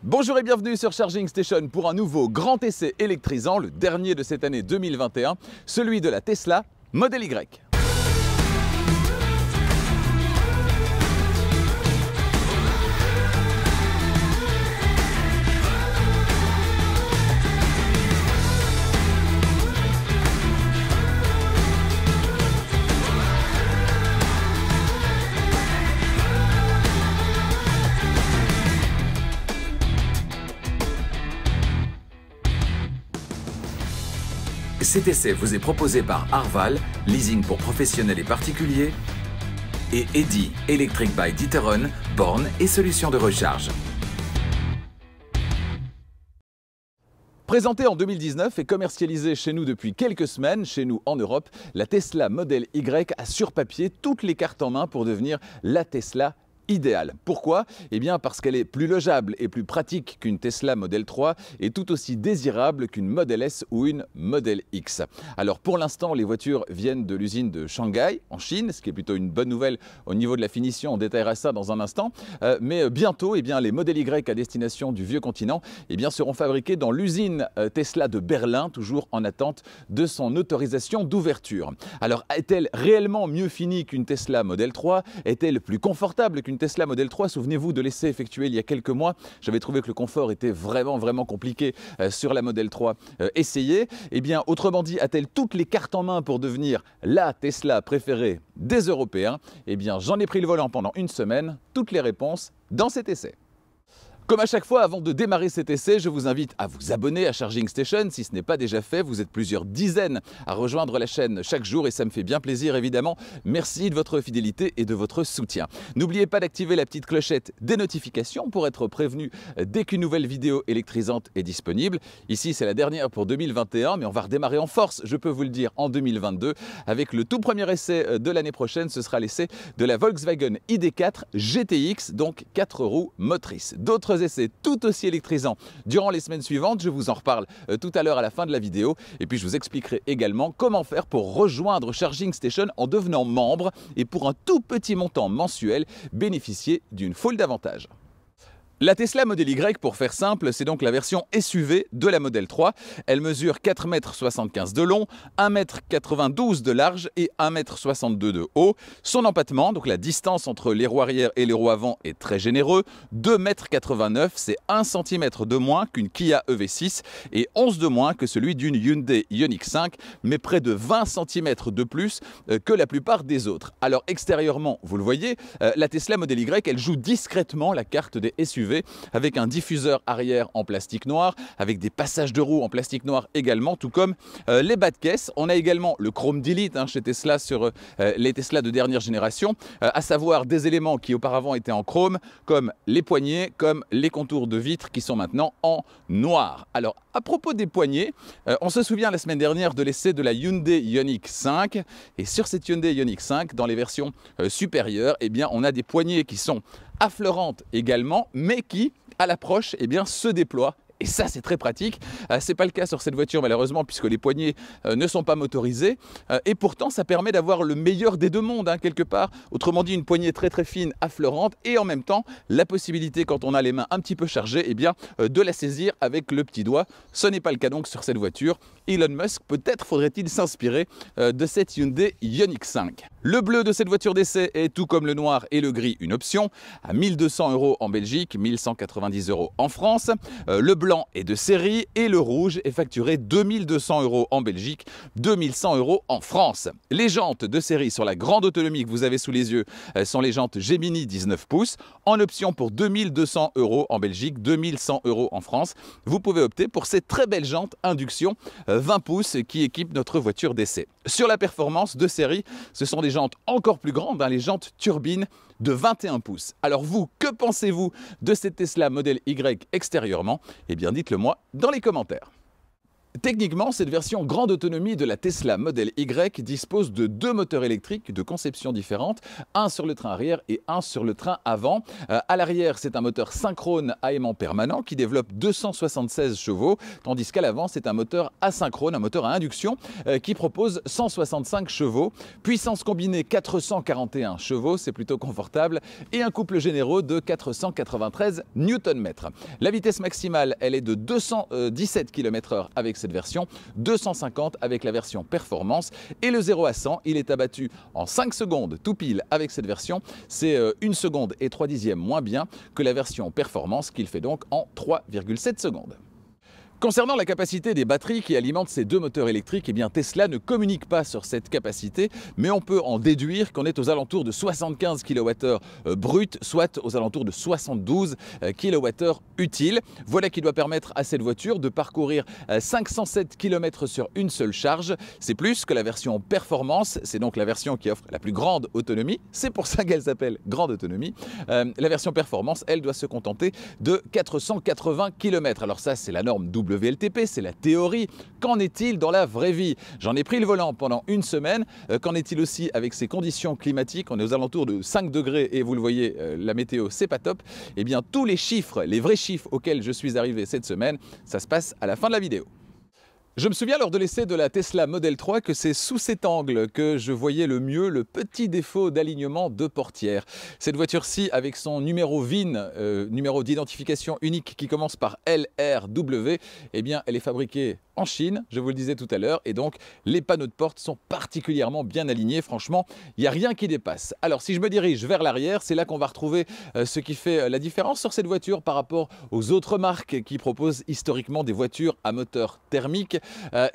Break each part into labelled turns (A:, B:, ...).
A: Bonjour et bienvenue sur Charging Station pour un nouveau grand essai électrisant, le dernier de cette année 2021, celui de la Tesla Model Y.
B: Cet essai vous est proposé par Arval, leasing pour professionnels et particuliers, et Eddy, Electric by D'Ieteren, bornes et solutions de recharge.
A: Présentée en 2019 et commercialisée chez nous depuis quelques semaines, chez nous en Europe, la Tesla Model Y a sur papier toutes les cartes en main pour devenir la Tesla idéale. Pourquoi? Eh bien parce qu'elle est plus logeable et plus pratique qu'une Tesla Model 3 et tout aussi désirable qu'une Model S ou une Model X. Alors pour l'instant, les voitures viennent de l'usine de Shanghai en Chine, ce qui est plutôt une bonne nouvelle au niveau de la finition. On détaillera ça dans un instant. Mais bientôt, les Model Y à destination du vieux continent seront fabriqués dans l'usine Tesla de Berlin, toujours en attente de son autorisation d'ouverture. Alors est-elle réellement mieux finie qu'une Tesla Model 3? Est-elle plus confortable qu'une Tesla Model 3, souvenez-vous de l'essai effectué il y a quelques mois, j'avais trouvé que le confort était vraiment compliqué sur la Model 3. Essayez. Eh bien, autrement dit, a-t-elle toutes les cartes en main pour devenir la Tesla préférée des Européens? Eh bien, j'en ai pris le volant pendant une semaine. Toutes les réponses dans cet essai. Comme à chaque fois, avant de démarrer cet essai, je vous invite à vous abonner à Charging Station si ce n'est pas déjà fait. Vous êtes plusieurs dizaines à rejoindre la chaîne chaque jour et ça me fait bien plaisir évidemment. Merci de votre fidélité et de votre soutien. N'oubliez pas d'activer la petite clochette des notifications pour être prévenu dès qu'une nouvelle vidéo électrisante est disponible. Ici, c'est la dernière pour 2021, mais on va redémarrer en force, je peux vous le dire, en 2022 avec le tout premier essai de l'année prochaine. Ce sera l'essai de la Volkswagen ID4 GTX, donc 4 roues motrices. D'autres essais tout aussi électrisants durant les semaines suivantes. Je vous en reparle tout à l'heure à la fin de la vidéo. Et puis je vous expliquerai également comment faire pour rejoindre Charging Station en devenant membre et pour un tout petit montant mensuel bénéficier d'une foule d'avantages. La Tesla Model Y, pour faire simple, c'est donc la version SUV de la Model 3. Elle mesure 4,75 m de long, 1,92 m de large et 1,62 m de haut. Son empattement, donc la distance entre les roues arrière et les roues avant, est très généreux. 2,89 m, c'est 1 cm de moins qu'une Kia EV6 et 11 de moins que celui d'une Hyundai Ioniq 5, mais près de 20 cm de plus que la plupart des autres. Alors extérieurement, vous le voyez, la Tesla Model Y, elle joue discrètement la carte des SUV avec un diffuseur arrière en plastique noir, avec des passages de roues en plastique noir également, tout comme les bas de caisse. On a également le Chrome Delete chez Tesla sur les Tesla de dernière génération, à savoir des éléments qui auparavant étaient en chrome, comme les poignées, comme les contours de vitres qui sont maintenant en noir. Alors à propos des poignées, on se souvient la semaine dernière de l'essai de la Hyundai Ioniq 5, et sur cette Hyundai Ioniq 5, dans les versions supérieures, on a des poignées qui sont affleurantes également, mais qui, à l'approche, se déploient. Et ça, c'est très pratique. Ce n'est pas le cas sur cette voiture, malheureusement, puisque les poignées ne sont pas motorisées. Et pourtant, ça permet d'avoir le meilleur des deux mondes, quelque part. Autrement dit, une poignée très fine, affleurante, et en même temps, la possibilité, quand on a les mains un petit peu chargées, de la saisir avec le petit doigt. Ce n'est pas le cas donc sur cette voiture. Elon Musk, peut-être faudrait-il s'inspirer de cette Hyundai Ioniq 5. Le bleu de cette voiture d'essai est, tout comme le noir et le gris, une option, à 1 200 € en Belgique, 1 190 € en France. Le blanc est de série et le rouge est facturé 2 200 € en Belgique, 2 100 € en France. Les jantes de série sur la grande autonomie que vous avez sous les yeux sont les jantes Gemini 19 pouces, en option pour 2 200 € en Belgique, 2 100 € en France. Vous pouvez opter pour ces très belles jantes induction 20 pouces qui équipent notre voiture d'essai. Sur la performance de série, ce sont des jantes encore plus grandes, les jantes turbines de 21 pouces. Alors vous, que pensez-vous de cette Tesla Model Y extérieurement? Dites-le moi dans les commentaires. Techniquement, cette version grande autonomie de la Tesla Model Y dispose de deux moteurs électriques de conception différente, un sur le train arrière et un sur le train avant. À l'arrière, c'est un moteur synchrone à aimant permanent qui développe 276 chevaux, tandis qu'à l'avant, c'est un moteur asynchrone, un moteur à induction qui propose 165 chevaux. Puissance combinée 441 chevaux, c'est plutôt confortable, et un couple généreux de 493 Nm. La vitesse maximale, elle est de 217 km/h avec cette version, 250 avec la version performance, et le 0 à 100 il est abattu en 5 secondes tout pile avec cette version. C'est 1 seconde et 3 dixièmes moins bien que la version performance qu'il fait donc en 3,7 secondes. Concernant la capacité des batteries qui alimentent ces deux moteurs électriques, eh bien Tesla ne communique pas sur cette capacité, mais on peut en déduire qu'on est aux alentours de 75 kWh bruts, soit aux alentours de 72 kWh utiles. Voilà qui doit permettre à cette voiture de parcourir 507 km sur une seule charge. C'est plus que la version performance, c'est donc la version qui offre la plus grande autonomie, c'est pour ça qu'elle s'appelle grande autonomie. La version performance, elle, doit se contenter de 480 km. Alors ça, c'est la norme WLTP, c'est la théorie. Qu'en est-il dans la vraie vie? J'en ai pris le volant pendant une semaine. Qu'en est-il aussi avec ces conditions climatiques? On est aux alentours de 5 degrés et vous le voyez, la météo, c'est pas top. Eh bien, tous les chiffres, les vrais chiffres auxquels je suis arrivé cette semaine, ça se passe à la fin de la vidéo. Je me souviens lors de l'essai de la Tesla Model 3 que c'est sous cet angle que je voyais le mieux le petit défaut d'alignement de portière. Cette voiture-ci, avec son numéro VIN, numéro d'identification unique qui commence par LRW, eh bien elle est fabriquée en Chine, je vous le disais tout à l'heure, et donc les panneaux de porte sont particulièrement bien alignés. Franchement, il n'y a rien qui dépasse. Alors si je me dirige vers l'arrière, c'est là qu'on va retrouver ce qui fait la différence sur cette voiture par rapport aux autres marques qui proposent historiquement des voitures à moteur thermique.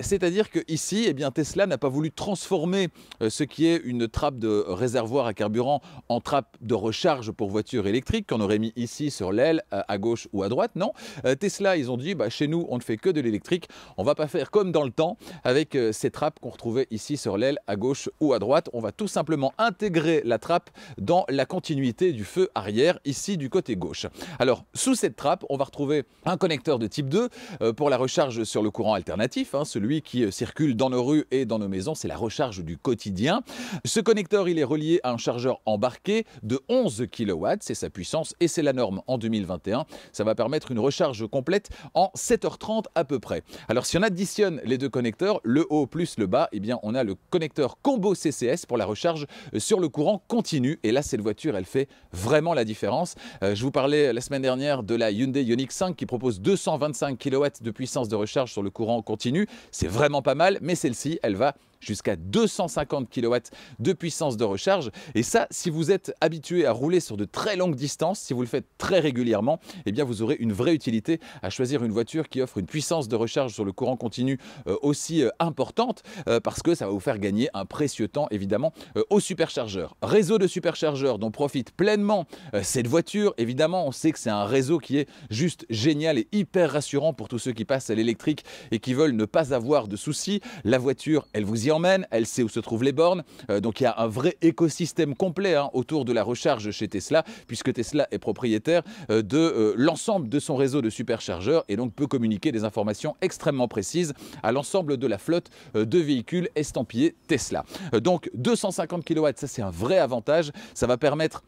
A: C'est-à-dire qu'ici, eh bien, Tesla n'a pas voulu transformer ce qui est une trappe de réservoir à carburant en trappe de recharge pour voiture électrique qu'on aurait mis ici sur l'aile à gauche ou à droite. Non, Tesla, ils ont dit, chez nous, on ne fait que de l'électrique. On va pas faire comme dans le temps avec ces trappes qu'on retrouvait ici sur l'aile à gauche ou à droite. On va tout simplement intégrer la trappe dans la continuité du feu arrière, ici du côté gauche. Alors, sous cette trappe, on va retrouver un connecteur de type 2 pour la recharge sur le courant alternatif, celui qui circule dans nos rues et dans nos maisons, c'est la recharge du quotidien. Ce connecteur, il est relié à un chargeur embarqué de 11 kW, c'est sa puissance et c'est la norme en 2021. Ça va permettre une recharge complète en 7h30 à peu près. Alors si on additionne les deux connecteurs, le haut plus le bas, eh bien on a le connecteur combo CCS pour la recharge sur le courant continu. Et là, cette voiture, elle fait vraiment la différence. Je vous parlais la semaine dernière de la Hyundai Ioniq 5 qui propose 225 kW de puissance de recharge sur le courant continu. C'est vraiment pas mal, mais celle-ci, elle va jusqu'à 250 kW de puissance de recharge. Et ça, si vous êtes habitué à rouler sur de très longues distances, si vous le faites très régulièrement, eh bien vous aurez une vraie utilité à choisir une voiture qui offre une puissance de recharge sur le courant continu aussi importante, parce que ça va vous faire gagner un précieux temps, évidemment, au superchargeur. Réseau de superchargeurs dont profite pleinement cette voiture. Évidemment, on sait que c'est un réseau qui est juste génial et hyper rassurant pour tous ceux qui passent à l'électrique et qui veulent ne pas avoir de soucis. La voiture, elle vous y emmène, elle sait où se trouvent les bornes, donc il y a un vrai écosystème complet autour de la recharge chez Tesla, puisque Tesla est propriétaire de l'ensemble de son réseau de superchargeurs et donc peut communiquer des informations extrêmement précises à l'ensemble de la flotte de véhicules estampillés Tesla. Donc 250 kW, ça c'est un vrai avantage, ça va permettre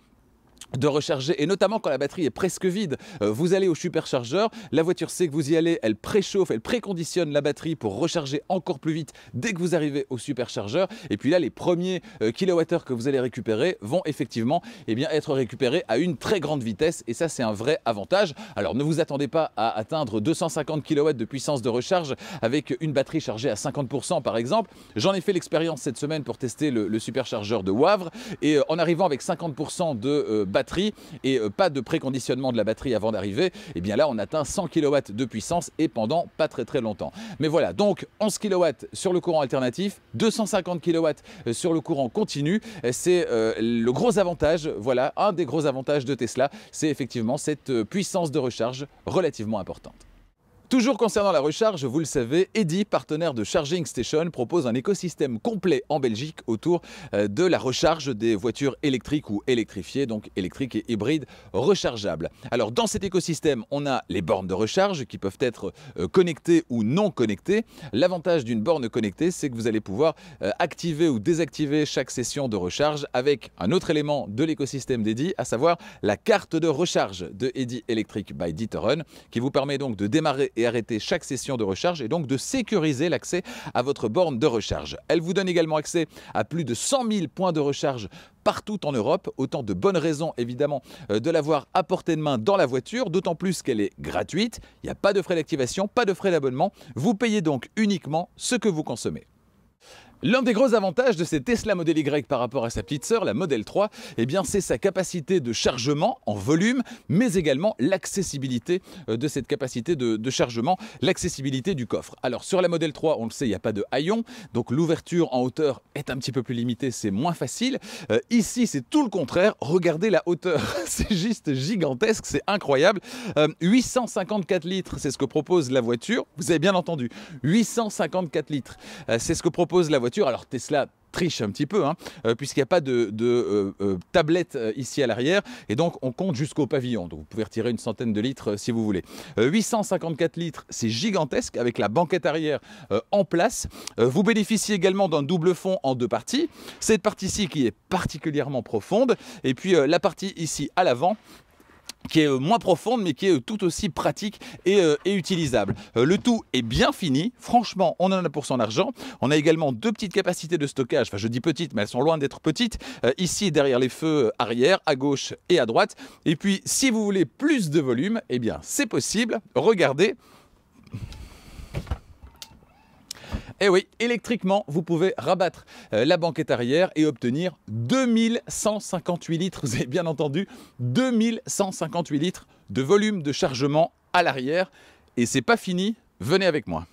A: de recharger, et notamment quand la batterie est presque vide. Vous allez au superchargeur, la voiture sait que vous y allez, elle préchauffe, elle préconditionne la batterie pour recharger encore plus vite dès que vous arrivez au superchargeur. Et puis là, les premiers kilowattheures que vous allez récupérer vont effectivement être récupérés à une très grande vitesse, et ça c'est un vrai avantage. Alors ne vous attendez pas à atteindre 250 kW de puissance de recharge avec une batterie chargée à 50% par exemple. J'en ai fait l'expérience cette semaine pour tester le superchargeur de Wavre, et en arrivant avec 50% de batterie et pas de préconditionnement de la batterie avant d'arriver, et bien là on atteint 100 kW de puissance et pendant pas très longtemps. Mais voilà, donc 11 kW sur le courant alternatif, 250 kW sur le courant continu, c'est le gros avantage, voilà, un des gros avantages de Tesla, c'est effectivement cette puissance de recharge relativement importante. Toujours concernant la recharge, vous le savez, Eddy, partenaire de Charging Station, propose un écosystème complet en Belgique autour de la recharge des voitures électriques ou électrifiées, donc électriques et hybrides rechargeables. Alors dans cet écosystème, on a les bornes de recharge qui peuvent être connectées ou non connectées. L'avantage d'une borne connectée, c'est que vous allez pouvoir activer ou désactiver chaque session de recharge avec un autre élément de l'écosystème d'Eddy, à savoir la carte de recharge de Eddy Electric by D'Ieteren, qui vous permet donc de démarrer et arrêter chaque session de recharge et donc de sécuriser l'accès à votre borne de recharge. Elle vous donne également accès à plus de 100 000 points de recharge partout en Europe, autant de bonnes raisons évidemment de l'avoir à portée de main dans la voiture, d'autant plus qu'elle est gratuite, il n'y a pas de frais d'activation, pas de frais d'abonnement, vous payez donc uniquement ce que vous consommez. L'un des gros avantages de cette Tesla Model Y par rapport à sa petite sœur, la Model 3, eh bien, c'est sa capacité de chargement en volume, mais également l'accessibilité de cette capacité de chargement, l'accessibilité du coffre. Alors sur la Model 3, on le sait, il n'y a pas de haillons, donc l'ouverture en hauteur est un petit peu plus limitée, c'est moins facile. Ici, c'est tout le contraire. Regardez la hauteur, c'est juste gigantesque, c'est incroyable. 854 litres, c'est ce que propose la voiture. Vous avez bien entendu, 854 litres, c'est ce que propose la voiture. Alors Tesla triche un petit peu, puisqu'il n'y a pas de tablette ici à l'arrière, et donc on compte jusqu'au pavillon, donc vous pouvez retirer une centaine de litres si vous voulez. 854 litres, c'est gigantesque, avec la banquette arrière en place. Vous bénéficiez également d'un double fond en deux parties, cette partie-ci qui est particulièrement profonde, et puis la partie ici à l'avant, qui est moins profonde mais qui est tout aussi pratique et utilisable. Le tout est bien fini, franchement on en a pour son argent. On a également deux petites capacités de stockage, enfin je dis petites mais elles sont loin d'être petites, ici derrière les feux arrière, à gauche et à droite. Et puis si vous voulez plus de volume, eh bien c'est possible, regardez. Et oui, électriquement, vous pouvez rabattre la banquette arrière et obtenir 2158 litres, vous avez bien entendu, 2158 litres de volume de chargement à l'arrière. Et c'est pas fini, venez avec moi.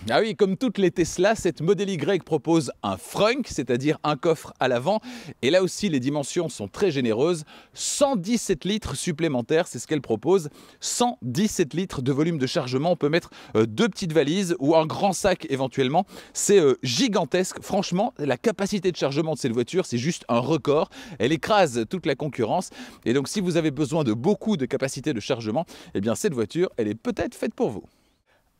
A: Ah oui, comme toutes les Tesla, cette Model Y propose un frunk, c'est-à-dire un coffre à l'avant. Et là aussi, les dimensions sont très généreuses. 117 litres supplémentaires, c'est ce qu'elle propose. 117 litres de volume de chargement. On peut mettre deux petites valises ou un grand sac éventuellement. C'est gigantesque. Franchement, la capacité de chargement de cette voiture, c'est juste un record. Elle écrase toute la concurrence. Et donc, si vous avez besoin de beaucoup de capacité de chargement, eh bien, cette voiture, elle est peut-être faite pour vous.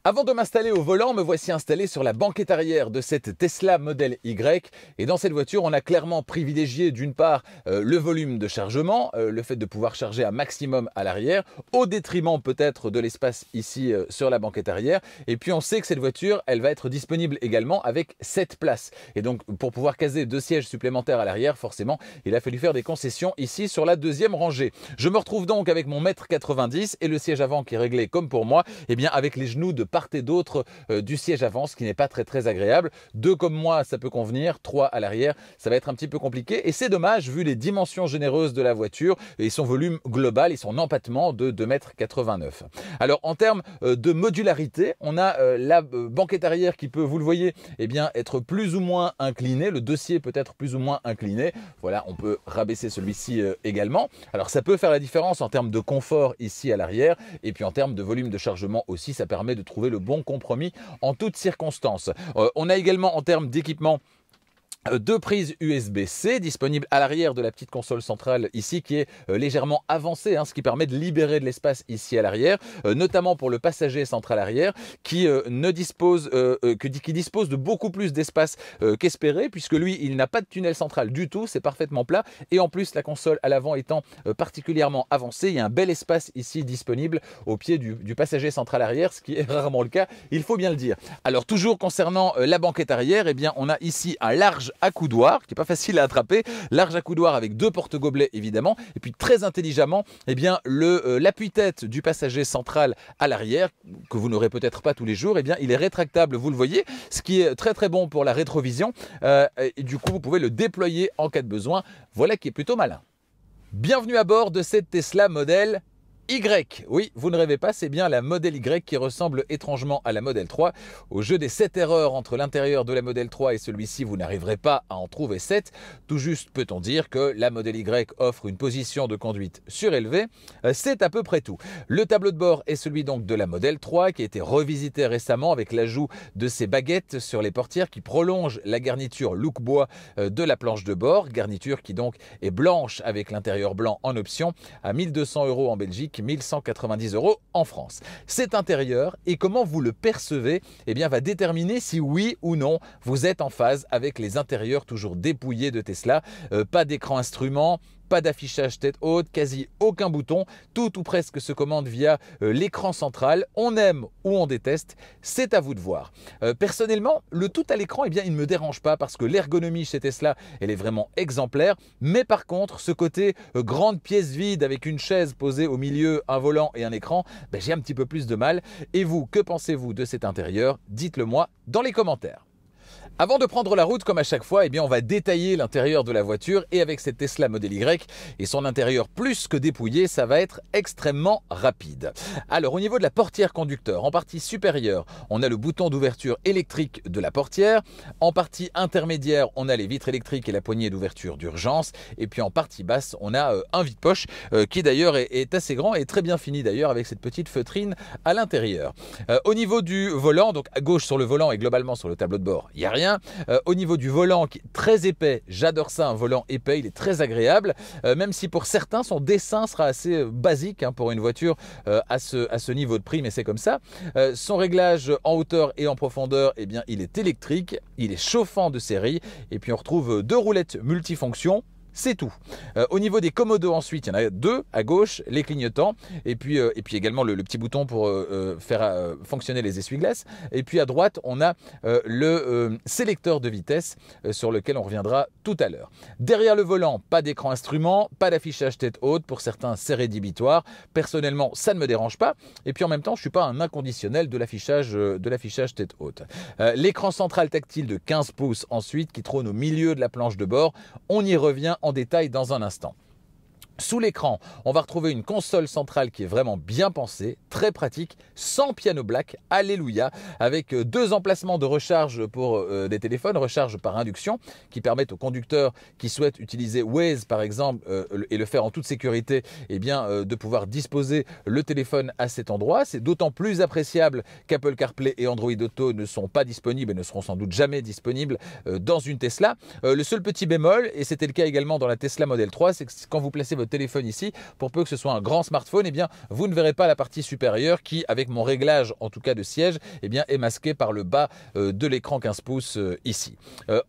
A: Avant de m'installer au volant, me voici installé sur la banquette arrière de cette Tesla Model Y. Et dans cette voiture, on a clairement privilégié d'une part le volume de chargement, le fait de pouvoir charger à maximum à l'arrière, au détriment peut-être de l'espace ici sur la banquette arrière. Et puis on sait que cette voiture, elle va être disponible également avec 7 places. Et donc pour pouvoir caser 2 sièges supplémentaires à l'arrière, forcément, il a fallu faire des concessions ici sur la deuxième rangée. Je me retrouve donc avec mon 1,90 m et le siège avant qui est réglé comme pour moi, eh bien avec les genoux de part et d'autre du siège avant, ce qui n'est pas très agréable. 2 comme moi, ça peut convenir, 3 à l'arrière, ça va être un petit peu compliqué. Et c'est dommage vu les dimensions généreuses de la voiture et son volume global et son empattement de 2,89 m. Alors en termes de modularité, on a la banquette arrière qui peut, vous le voyez, eh bien, être plus ou moins inclinée. Le dossier peut être plus ou moins incliné. Voilà, on peut rabaisser celui-ci également. Alors ça peut faire la différence en termes de confort ici à l'arrière et puis en termes de volume de chargement aussi, ça permet de trouver le bon compromis en toutes circonstances. On a également en termes d'équipement 2 prises USB-C disponibles à l'arrière de la petite console centrale ici qui est légèrement avancée, ce qui permet de libérer de l'espace ici à l'arrière, notamment pour le passager central arrière qui dispose de beaucoup plus d'espace qu'espéré, puisque lui il n'a pas de tunnel central du tout, c'est parfaitement plat, et en plus la console à l'avant étant particulièrement avancée, il y a un bel espace ici disponible au pied du passager central arrière, ce qui est rarement le cas, il faut bien le dire. Alors toujours concernant la banquette arrière, eh bien on a ici un large accoudoir qui n'est pas facile à attraper, large accoudoir avec 2 porte-gobelets évidemment, et puis très intelligemment, eh bien l'appui-tête du passager central à l'arrière, que vous n'aurez peut-être pas tous les jours, eh bien il est rétractable, vous le voyez, ce qui est très bon pour la rétrovision, et du coup vous pouvez le déployer en cas de besoin, voilà qui est plutôt malin. Bienvenue à bord de cette Tesla Model Y, oui, vous ne rêvez pas, c'est bien la Model Y qui ressemble étrangement à la Model 3. Au jeu des 7 erreurs entre l'intérieur de la Model 3 et celui-ci, vous n'arriverez pas à en trouver 7. Tout juste peut-on dire que la Model Y offre une position de conduite surélevée. C'est à peu près tout. Le tableau de bord est celui donc de la Model 3 qui a été revisité récemment avec l'ajout de ces baguettes sur les portières qui prolongent la garniture look bois de la planche de bord. Garniture qui donc est blanche avec l'intérieur blanc en option à 1 200 € en Belgique. 1 190 € en France. Cet intérieur et comment vous le percevez va déterminer si oui ou non vous êtes en phase avec les intérieurs toujours dépouillés de Tesla. Pas d'écran instrument, pas d'affichage tête haute, quasi aucun bouton, tout ou presque se commande via l'écran central. On aime ou on déteste, c'est à vous de voir. Personnellement, le tout à l'écran, il ne me dérange pas parce que l'ergonomie chez Tesla, elle est vraiment exemplaire. Mais par contre, ce côté grande pièce vide avec une chaise posée au milieu, un volant et un écran, j'ai un petit peu plus de mal. Et vous, que pensez-vous de cet intérieur? Dites-le moi dans les commentaires. Avant de prendre la route, comme à chaque fois, on va détailler l'intérieur de la voiture et avec cette Tesla Model Y et son intérieur plus que dépouillé, ça va être extrêmement rapide. Alors, au niveau de la portière conducteur, en partie supérieure, on a le bouton d'ouverture électrique de la portière. En partie intermédiaire, on a les vitres électriques et la poignée d'ouverture d'urgence. Et puis en partie basse, on a un vide-poche qui d'ailleurs est assez grand et très bien fini d'ailleurs avec cette petite feutrine à l'intérieur. Au niveau du volant, donc à gauche sur le volant et globalement sur le tableau de bord, il n'y a rien. Au niveau du volant qui est très épais, j'adore ça, un volant épais, il est très agréable, même si pour certains son dessin sera assez basique pour une voiture à ce niveau de prix, mais c'est comme ça. Son réglage en hauteur et en profondeur, il est électrique, il est chauffant de série, et puis on retrouve 2 roulettes multifonctions. C'est tout. Au niveau des commodos ensuite, il y en a 2 à gauche, les clignotants, et puis également le petit bouton pour faire fonctionner les essuie-glaces. Et puis à droite, on a le sélecteur de vitesse sur lequel on reviendra tout à l'heure. Derrière le volant, pas d'écran instrument, pas d'affichage tête haute. Pour certains, c'est rédhibitoire. Personnellement, ça ne me dérange pas. Et puis en même temps, je ne suis pas un inconditionnel de l'affichage tête haute. L'écran central tactile de 15 pouces ensuite, qui trône au milieu de la planche de bord. On y revient en détail dans un instant. Sous l'écran, on va retrouver une console centrale qui est vraiment bien pensée, très pratique, sans piano black, alléluia, avec 2 emplacements de recharge pour des téléphones, recharge par induction, qui permettent aux conducteurs qui souhaitent utiliser Waze par exemple et le faire en toute sécurité, de pouvoir disposer le téléphone à cet endroit. C'est d'autant plus appréciable qu'Apple CarPlay et Android Auto ne sont pas disponibles et ne seront sans doute jamais disponibles dans une Tesla. Le seul petit bémol, et c'était le cas également dans la Tesla Model 3, c'est que quand vous placez votre téléphone ici, pour peu que ce soit un grand smartphone, vous ne verrez pas la partie supérieure qui, avec mon réglage en tout cas de siège, est masquée par le bas de l'écran 15 pouces ici.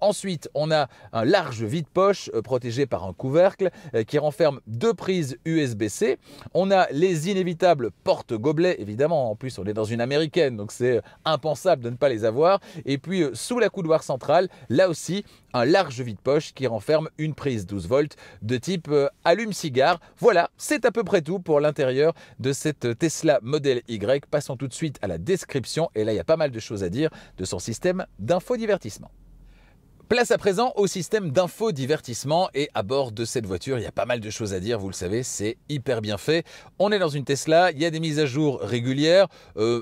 A: Ensuite, on a un large vide-poche protégé par un couvercle qui renferme 2 prises USB-C. On a les inévitables porte-gobelets, évidemment, en plus on est dans une américaine, donc c'est impensable de ne pas les avoir. Et puis sous la coudoir centrale, là aussi, un large vide-poche qui renferme une prise 12 volts de type allume-cigare. Voilà, c'est à peu près tout pour l'intérieur de cette Tesla Model Y. Passons tout de suite à la description et là il y a pas mal de choses à dire de son système d'infodivertissement. Place à présent au système d'infodivertissement et à bord de cette voiture, il y a pas mal de choses à dire, vous le savez, c'est hyper bien fait. On est dans une Tesla, il y a des mises à jour régulières,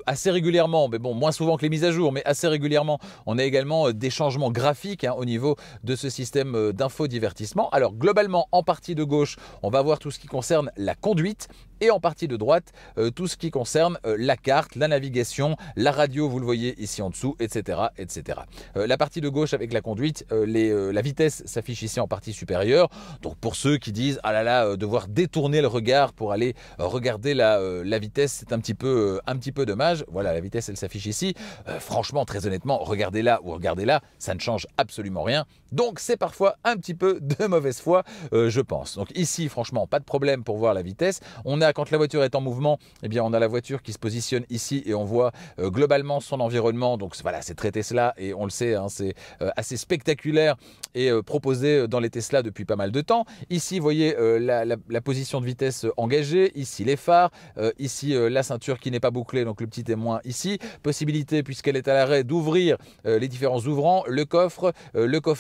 A: assez régulièrement, mais bon, moins souvent que les mises à jour, mais assez régulièrement. On a également des changements graphiques au niveau de ce système d'infodivertissement. Alors globalement, en partie de gauche, on va voir tout ce qui concerne la conduite. Et en partie de droite, tout ce qui concerne la carte, la navigation, la radio, vous le voyez ici en dessous, etc. etc. La partie de gauche avec la conduite, la vitesse s'affiche ici en partie supérieure. Donc pour ceux qui disent « Ah là là, devoir détourner le regard pour aller regarder la vitesse, c'est un petit peu dommage ». Voilà, la vitesse, elle s'affiche ici. Franchement, très honnêtement, regardez là ou regardez là, ça ne change absolument rien. Donc c'est parfois un petit peu de mauvaise foi, je pense. Donc ici, franchement, pas de problème pour voir la vitesse. On a, quand la voiture est en mouvement, on a la voiture qui se positionne ici et on voit globalement son environnement. Donc voilà, c'est très Tesla et on le sait, c'est assez spectaculaire et proposé dans les Tesla depuis pas mal de temps. Ici, vous voyez la position de vitesse engagée. Ici, les phares. Ici, la ceinture qui n'est pas bouclée, donc le petit témoin ici. Possibilité, puisqu'elle est à l'arrêt, d'ouvrir les différents ouvrants, le coffre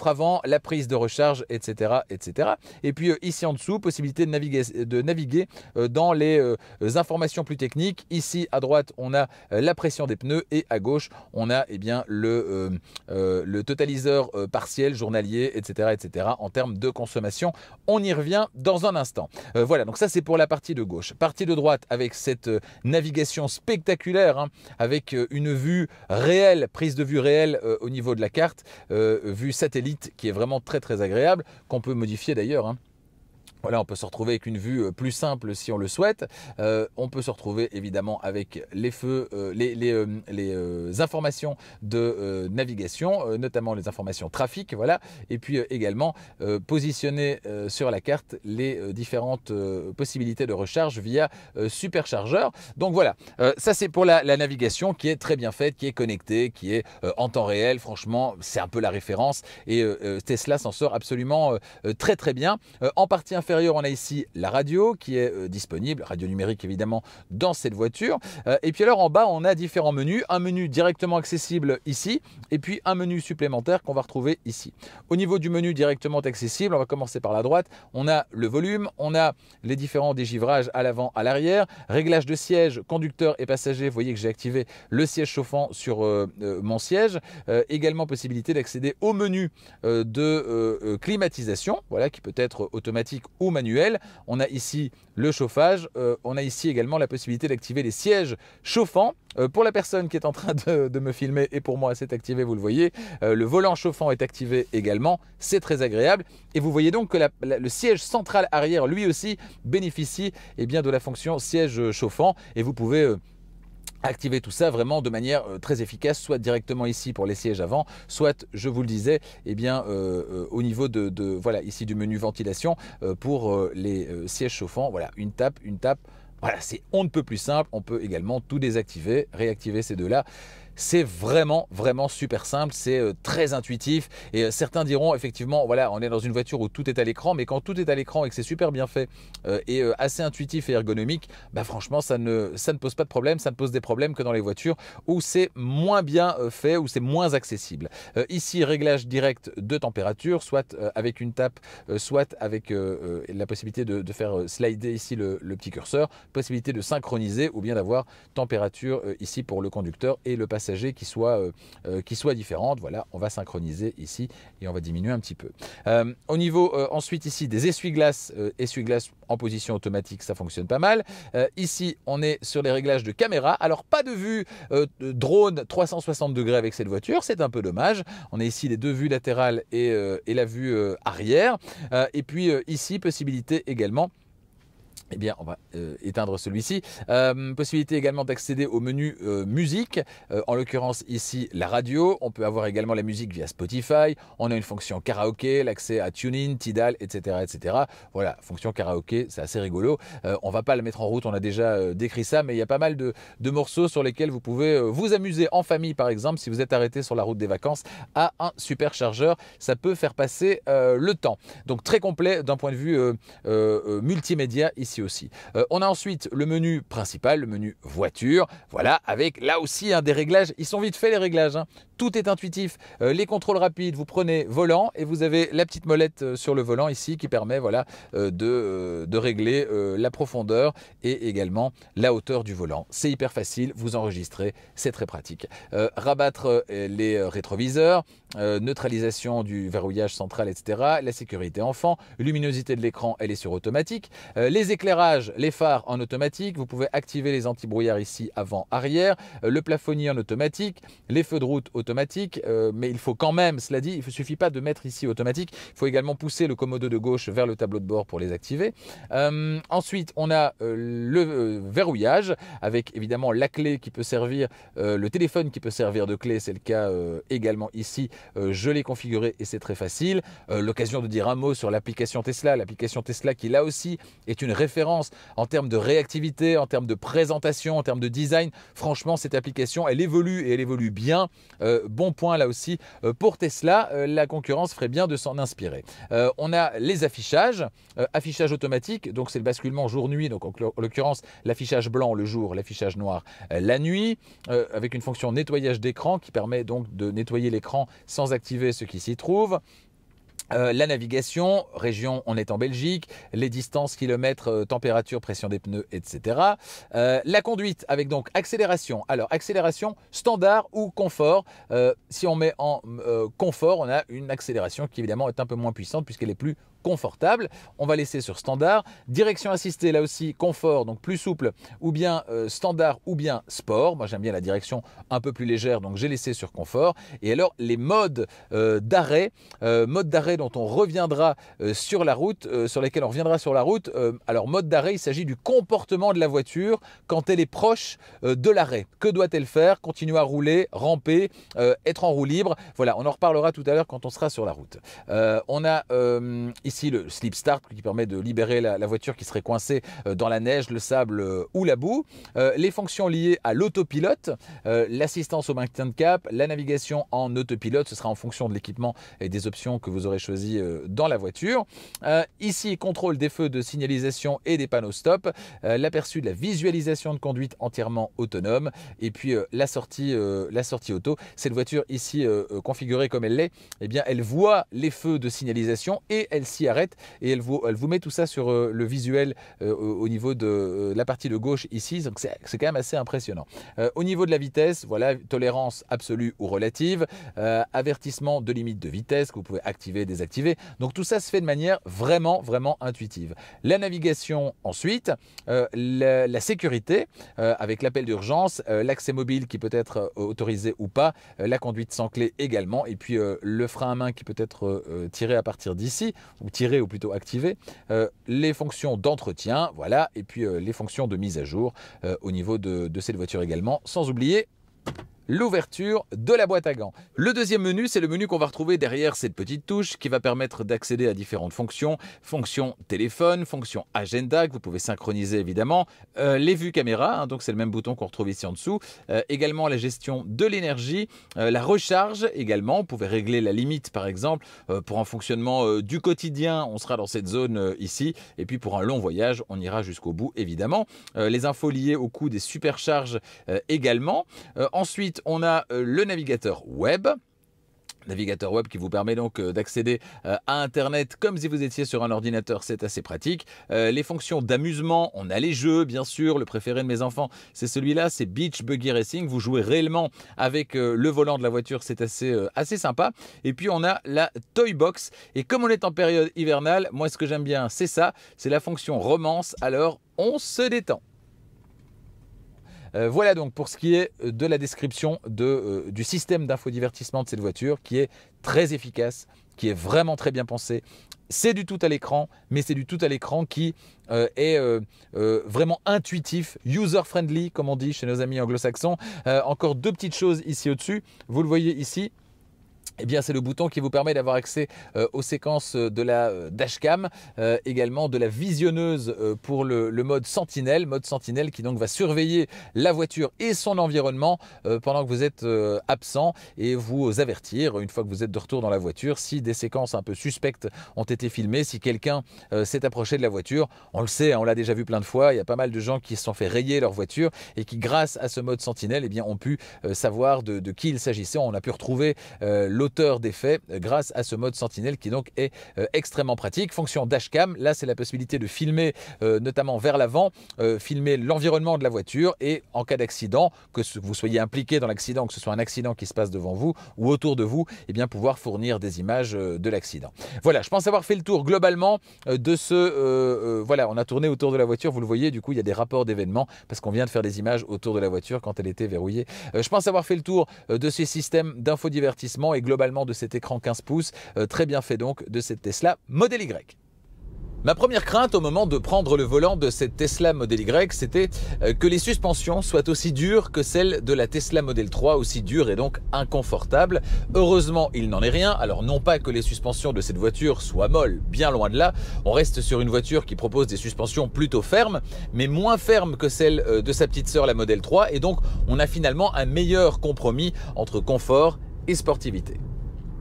A: avant, la prise de recharge, etc. etc. Et puis ici en dessous, possibilité de naviguer dans les informations plus techniques. Ici à droite on a la pression des pneus et à gauche on a le totaliseur partiel, journalier, etc. en termes de consommation. On y revient dans un instant. Voilà, donc ça c'est pour la partie de gauche. Partie de droite avec cette navigation spectaculaire, hein, avec une vue réelle, prise de vue réelle au niveau de la carte, vue satellite qui est vraiment très agréable, qu'on peut modifier d'ailleurs, hein. Voilà, on peut se retrouver avec une vue plus simple si on le souhaite. On peut se retrouver évidemment avec les feux, les informations de navigation, notamment les informations trafic. Voilà. Et puis également positionner sur la carte les différentes possibilités de recharge via superchargeur. Donc voilà, ça c'est pour la navigation qui est très bien faite, qui est connectée, qui est en temps réel. Franchement, c'est un peu la référence et Tesla s'en sort absolument très bien. En partie inférieure, on a ici la radio qui est disponible, radio numérique évidemment dans cette voiture. Et puis alors en bas, on a différents menus. Un menu directement accessible ici et puis un menu supplémentaire qu'on va retrouver ici. Au niveau du menu directement accessible, on va commencer par la droite. On a le volume, on a les différents dégivrages à l'avant, à l'arrière, réglage de siège, conducteur et passager. Vous voyez que j'ai activé le siège chauffant sur mon siège. Également possibilité d'accéder au menu de climatisation, voilà, qui peut être automatique ou manuel. On a ici le chauffage, on a ici également la possibilité d'activer les sièges chauffants. Pour la personne qui est en train de me filmer et pour moi c'est activé, vous le voyez, le volant chauffant est activé également, c'est très agréable et vous voyez donc que le siège central arrière lui aussi bénéficie bien, de la fonction siège chauffant et vous pouvez activer tout ça vraiment de manière très efficace, soit directement ici pour les sièges avant, soit, je vous le disais, au niveau voilà, ici du menu ventilation pour les sièges chauffants. Voilà, une tape. Voilà, c'est on ne peut plus simple. On peut également tout désactiver, réactiver ces deux-là. C'est vraiment super simple, c'est très intuitif et certains diront effectivement, voilà, on est dans une voiture où tout est à l'écran, mais quand tout est à l'écran et que c'est super bien fait et assez intuitif et ergonomique, bah franchement ça ne pose pas de problème, ça ne pose des problèmes que dans les voitures où c'est moins bien fait, où c'est moins accessible. Ici, réglage direct de température, soit avec une tape, soit avec la possibilité de faire slider ici le petit curseur, possibilité de synchroniser ou bien d'avoir température ici pour le conducteur et le passager qui soit différente. Voilà, on va synchroniser ici et on va diminuer un petit peu. Au niveau ensuite ici des essuie-glaces, essuie-glaces en position automatique, ça fonctionne pas mal. Ici, on est sur les réglages de caméra. Alors, pas de vue drone 360 degrés avec cette voiture, c'est un peu dommage. On a ici les deux vues latérales et la vue arrière. Et puis ici, possibilité également. Eh bien, on va éteindre celui-ci. Possibilité également d'accéder au menu musique. En l'occurrence, ici, la radio. On peut avoir également la musique via Spotify. On a une fonction karaoké, l'accès à TuneIn, Tidal, etc. Voilà, fonction karaoké, c'est assez rigolo. On ne va pas le mettre en route, on a déjà décrit ça, mais il y a pas mal de morceaux sur lesquels vous pouvez vous amuser en famille, par exemple, si vous êtes arrêté sur la route des vacances à un superchargeur. Ça peut faire passer le temps. Donc, très complet d'un point de vue multimédia ici aussi. On a ensuite le menu principal, le menu voiture, voilà, avec là aussi des réglages, ils sont vite faits les réglages, hein. Tout est intuitif, les contrôles rapides, vous prenez volant et vous avez la petite molette sur le volant ici qui permet voilà, de régler la profondeur et également la hauteur du volant. C'est hyper facile, vous enregistrez, c'est très pratique. Rabattre les rétroviseurs, neutralisation du verrouillage central, etc. La sécurité enfant, luminosité de l'écran, elle est sur automatique. Les éclairages, les phares en automatique, vous pouvez activer les anti-brouillards ici avant, arrière, le plafonnier en automatique, les feux de route automatiques, mais il faut quand même, cela dit, il ne suffit pas de mettre ici automatique, il faut également pousser le commodo de gauche vers le tableau de bord pour les activer. Ensuite, on a le verrouillage avec évidemment la clé qui peut servir, le téléphone qui peut servir de clé, c'est le cas également ici. Je l'ai configuré et c'est très facile. L'occasion de dire un mot sur l'application Tesla qui là aussi est une référence en termes de réactivité, en termes de présentation, en termes de design. Franchement, cette application, elle évolue et elle évolue bien. Bon point là aussi pour Tesla. La concurrence ferait bien de s'en inspirer. On a les affichages, affichage automatique, donc c'est le basculement jour-nuit, donc en l'occurrence l'affichage blanc le jour, l'affichage noir la nuit, avec une fonction nettoyage d'écran qui permet donc de nettoyer l'écran sans activer ce qui s'y trouve. La navigation, région, on est en Belgique, les distances, kilomètres, température, pression des pneus, etc. La conduite avec donc accélération. Alors accélération standard ou confort. Si on met en confort, on a une accélération qui évidemment est un peu moins puissante puisqu'elle est plus confortable. On va laisser sur standard. Direction assistée, là aussi confort, donc plus souple, ou bien standard ou bien sport. Moi j'aime bien la direction un peu plus légère, donc j'ai laissé sur confort. Et alors les modes d'arrêt, dont on reviendra sur la route, sur lesquels on reviendra sur la route. Alors mode d'arrêt, il s'agit du comportement de la voiture quand elle est proche de l'arrêt. Que doit-elle faire? Continuer à rouler, ramper, être en roue libre. Voilà, on en reparlera tout à l'heure quand on sera sur la route. On a ici le slip start qui permet de libérer la voiture qui serait coincée dans la neige, le sable ou la boue. Les fonctions liées à l'autopilote, l'assistance au maintien de cap, la navigation en autopilote, ce sera en fonction de l'équipement et des options que vous aurez choisi dans la voiture. Ici, contrôle des feux de signalisation et des panneaux stop, l'aperçu de la visualisation de conduite entièrement autonome et puis la sortie auto. Cette voiture ici configurée comme elle l'est, eh bien, elle voit les feux de signalisation et elle s'y arrête et elle vous met tout ça sur le visuel au niveau de la partie de gauche ici. Donc c'est quand même assez impressionnant. Au niveau de la vitesse, voilà, tolérance absolue ou relative, avertissement de limite de vitesse que vous pouvez activer, désactiver. Donc tout ça se fait de manière vraiment intuitive. La navigation ensuite, la sécurité avec l'appel d'urgence, l'accès mobile qui peut être autorisé ou pas, la conduite sans clé également, et puis le frein à main qui peut être tiré à partir d'ici, ou tiré ou plutôt activé, les fonctions d'entretien, voilà, et puis les fonctions de mise à jour au niveau de cette voiture également, sans oublier l'ouverture de la boîte à gants. Le deuxième menu, c'est le menu qu'on va retrouver derrière cette petite touche qui va permettre d'accéder à différentes fonctions. Fonction téléphone, fonction agenda que vous pouvez synchroniser évidemment, les vues caméra, hein, donc c'est le même bouton qu'on retrouve ici en dessous. Également la gestion de l'énergie, la recharge également. Vous pouvez régler la limite par exemple pour un fonctionnement du quotidien, on sera dans cette zone ici. Et puis pour un long voyage, on ira jusqu'au bout évidemment. Les infos liées au coût des supercharges également. Ensuite, on a le navigateur web. Navigateur web qui vous permet donc d'accéder à Internet comme si vous étiez sur un ordinateur, c'est assez pratique. Les fonctions d'amusement, on a les jeux bien sûr, le préféré de mes enfants c'est celui-là, c'est Beach Buggy Racing, vous jouez réellement avec le volant de la voiture, c'est assez sympa. Et puis on a la Toy Box, et comme on est en période hivernale, moi ce que j'aime bien c'est ça, c'est la fonction romance, alors on se détend. Voilà donc pour ce qui est de la description du système d'infodivertissement de cette voiture qui est très efficace, qui est vraiment très bien pensé. C'est du tout à l'écran, mais c'est du tout à l'écran qui est vraiment intuitif, user-friendly comme on dit chez nos amis anglo-saxons. Encore deux petites choses ici au-dessus, vous le voyez ici. Eh bien, c'est le bouton qui vous permet d'avoir accès aux séquences de la dashcam, également de la visionneuse pour le mode sentinelle qui donc va surveiller la voiture et son environnement pendant que vous êtes absent et vous avertir une fois que vous êtes de retour dans la voiture si des séquences un peu suspectes ont été filmées, si quelqu'un s'est approché de la voiture. On le sait, on l'a déjà vu plein de fois, il y a pas mal de gens qui se sont fait rayer leur voiture et qui grâce à ce mode sentinelle eh bien, ont pu savoir de qui il s'agissait. On a pu retrouver l'auteur des faits grâce à ce mode sentinelle qui donc est extrêmement pratique. Fonction dashcam, là c'est la possibilité de filmer notamment vers l'avant, filmer l'environnement de la voiture et en cas d'accident, que vous soyez impliqué dans l'accident, que ce soit un accident qui se passe devant vous ou autour de vous, et bien pouvoir fournir des images de l'accident. Voilà, je pense avoir fait le tour globalement de ce... voilà, on a tourné autour de la voiture, vous le voyez, du coup il y a des rapports d'événements parce qu'on vient de faire des images autour de la voiture quand elle était verrouillée. Je pense avoir fait le tour de ces systèmes d'infodivertissement et globalement de cet écran 15 pouces, très bien fait donc de cette Tesla Model Y. Ma première crainte au moment de prendre le volant de cette Tesla Model Y, c'était que les suspensions soient aussi dures que celles de la Tesla Model 3, aussi dures et donc inconfortables. Heureusement, il n'en est rien. Alors non pas que les suspensions de cette voiture soient molles, bien loin de là. On reste sur une voiture qui propose des suspensions plutôt fermes, mais moins fermes que celles de sa petite sœur la Model 3. Et donc, on a finalement un meilleur compromis entre confort et sportivité.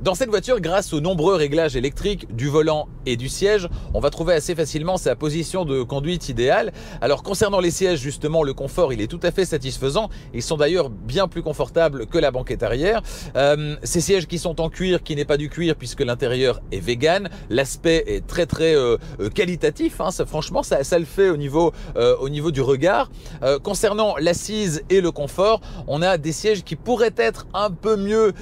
A: Dans cette voiture, grâce aux nombreux réglages électriques du volant et du siège, on va trouver assez facilement sa position de conduite idéale. Alors concernant les sièges, justement, le confort, il est tout à fait satisfaisant. Ils sont d'ailleurs bien plus confortables que la banquette arrière. Ces sièges qui sont en cuir, qui n'est pas du cuir puisque l'intérieur est vegan. L'aspect est très qualitatif. Hein. Franchement, ça le fait au niveau du regard. Concernant l'assise et le confort, on a des sièges qui pourraient être un peu mieux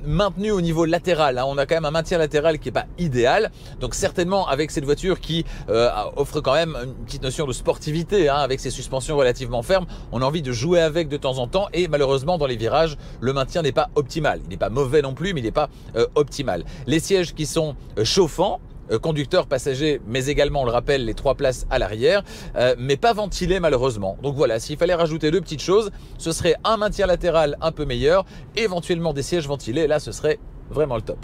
A: maintenus au niveau latéral. Hein. On a quand même un maintien latéral qui n'est pas idéal. Donc certainement avec cette voiture qui offre quand même une petite notion de sportivité, hein, avec ses suspensions relativement fermes, on a envie de jouer avec de temps en temps et malheureusement dans les virages, le maintien n'est pas optimal. Il n'est pas mauvais non plus, mais il n'est pas optimal. Les sièges qui sont chauffants, conducteur, passager, mais également, on le rappelle, les 3 places à l'arrière, mais pas ventilés malheureusement. Donc voilà, s'il fallait rajouter 2 petites choses, ce serait un maintien latéral un peu meilleur, éventuellement des sièges ventilés, là ce serait vraiment le top.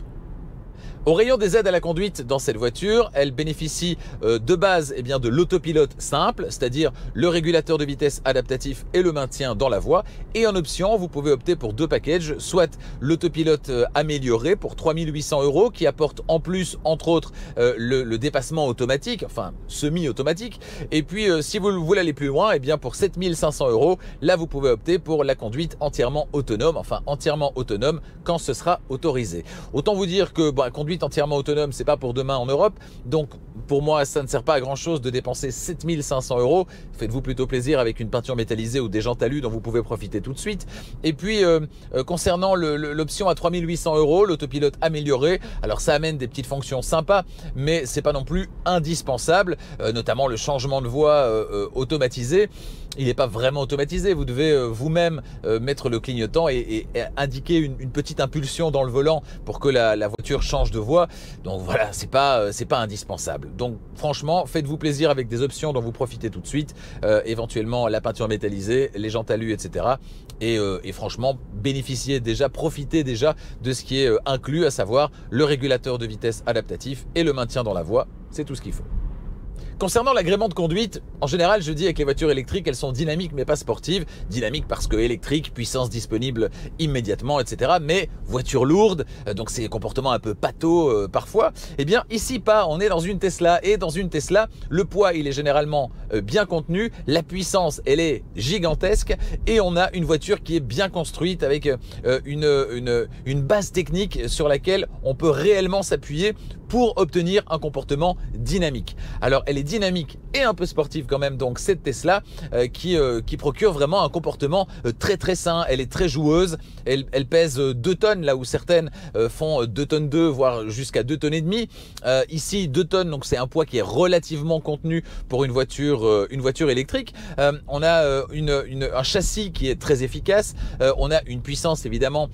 A: Au rayon des aides à la conduite dans cette voiture, elle bénéficie de base de l'autopilote simple, c'est-à-dire le régulateur de vitesse adaptatif et le maintien dans la voie. Et en option, vous pouvez opter pour 2 packages, soit l'autopilote amélioré pour 3 800 € qui apporte en plus, entre autres, le dépassement automatique, enfin semi-automatique. Et puis si vous voulez aller plus loin, pour 7 500 €, là vous pouvez opter pour la conduite entièrement autonome, enfin entièrement autonome quand ce sera autorisé. Autant vous dire que conduite entièrement autonome, c'est pas pour demain en Europe, donc pour moi ça ne sert pas à grand chose de dépenser 7 500 €. Faites-vous plutôt plaisir avec une peinture métallisée ou des jantes alu dont vous pouvez profiter tout de suite. Et puis concernant l'option à 3 800 €, l'autopilote amélioré, alors ça amène des petites fonctions sympas, mais c'est pas non plus indispensable, notamment le changement de voie automatisé. Il n'est pas vraiment automatisé, vous devez vous-même mettre le clignotant et indiquer une petite impulsion dans le volant pour que la voiture change de voie. Donc voilà, c'est pas indispensable. Donc franchement, faites-vous plaisir avec des options dont vous profitez tout de suite, éventuellement la peinture métallisée, les jantes alu, etc. Et franchement, profitez déjà de ce qui est inclus, à savoir le régulateur de vitesse adaptatif et le maintien dans la voie. C'est tout ce qu'il faut. Concernant l'agrément de conduite, en général, je dis avec les voitures électriques, elles sont dynamiques mais pas sportives. Dynamiques parce que électrique, puissance disponible immédiatement, etc. Mais voiture lourde, donc c'est comportements un peu pâteaux parfois. Eh bien ici pas, on est dans une Tesla et dans une Tesla, le poids il est généralement bien contenu, la puissance elle est gigantesque et on a une voiture qui est bien construite avec une base technique sur laquelle on peut réellement s'appuyer pour obtenir un comportement dynamique. Alors elle est dynamique et un peu sportive quand même, donc cette Tesla qui procure vraiment un comportement très sain. Elle est très joueuse, elle pèse 2 tonnes là où certaines font 2 tonnes 2 voire jusqu'à 2 tonnes et demie. Ici 2 tonnes, donc c'est un poids qui est relativement contenu pour une voiture électrique. On a un châssis qui est très efficace, on a une puissance évidemment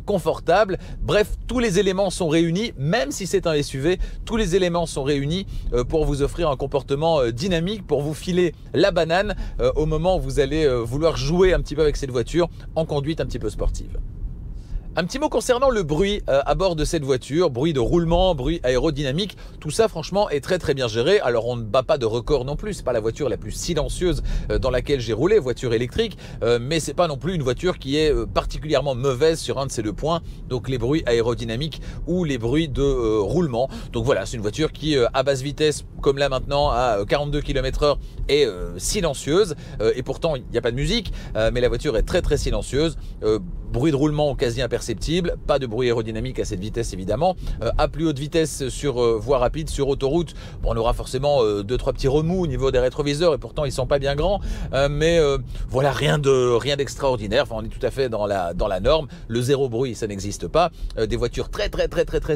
A: confortable. Bref, tous les éléments sont réunis, même si c'est un SUV, tous les éléments sont réunis pour vous offrir un comportement dynamique, pour vous filer la banane au moment où vous allez vouloir jouer un petit peu avec cette voiture en conduite un petit peu sportive. Un petit mot concernant le bruit à bord de cette voiture, bruit de roulement, bruit aérodynamique, tout ça franchement est très bien géré. Alors on ne bat pas de record non plus, c'est pas la voiture la plus silencieuse dans laquelle j'ai roulé, voiture électrique, mais c'est pas non plus une voiture qui est particulièrement mauvaise sur un de ces 2 points, donc les bruits aérodynamiques ou les bruits de roulement. Donc voilà, c'est une voiture qui à basse vitesse, comme là maintenant à 42 km/h, est silencieuse et pourtant il n'y a pas de musique, mais la voiture est très silencieuse. Bruit de roulement quasi imperceptible, pas de bruit aérodynamique à cette vitesse évidemment. À plus haute vitesse sur voie rapide, sur autoroute, bon, on aura forcément 2-3 petits remous au niveau des rétroviseurs et pourtant ils sont pas bien grands, mais voilà, rien d'extraordinaire. Enfin, on est tout à fait dans la norme. Le zéro bruit, ça n'existe pas. Des voitures très